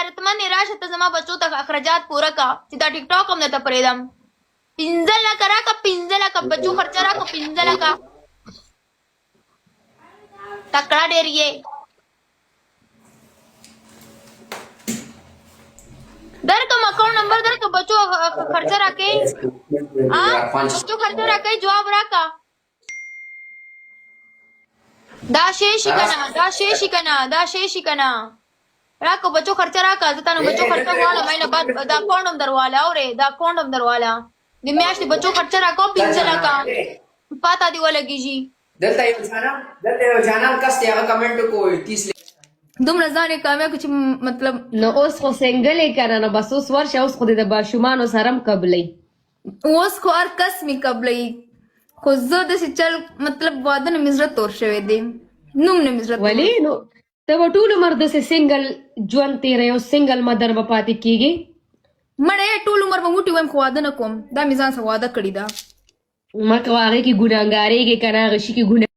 غیرتمند راشه ته زما بچو ته اخراجات پوره کا چې دا ټیک ټاک هم درته پرېږدم 15 لکه راکړه 15 لکه بچو خرچه راکړه 15 لکه تکړه ډېر یې درکم اکاؤنٹ نمبر درکم بچو خرچه راکې بچو خرچه راکې جواب راکا دا شیشی کنا راکو بچو خرچه راکا زتانو بچو خرچه والا مینه بعد دا اکاؤنٹ هم درواله اوره دا اکاؤنٹ هم درواله د میاشتې بچو خرچه راکو 15 لکه پاتا دی ولګیږي دلته یو جانان کس ته هغه کمنټ کو 30 دومره ځانې کامیاب چې مطلب نو اوس خو سنگل یې کنه نو بس اوس ورشه اوس خو د باشومانو سره هم قبلې اوس خو هر کس می قبلې خو زه داسې چل مطلب واده نه مې زړه تور شوی دی نوم نه مې زړه ولې نو ته به ټول عمر داسې سنگل ژوند تېروې او سنگل مدر به پاتې کېږي مړی ټول عمر به موټي وایم خو واده نه کوم دا مې ځان سره واده کړې ده مه کوه هغې کې ګناهګارېږې که نه هغه شي کې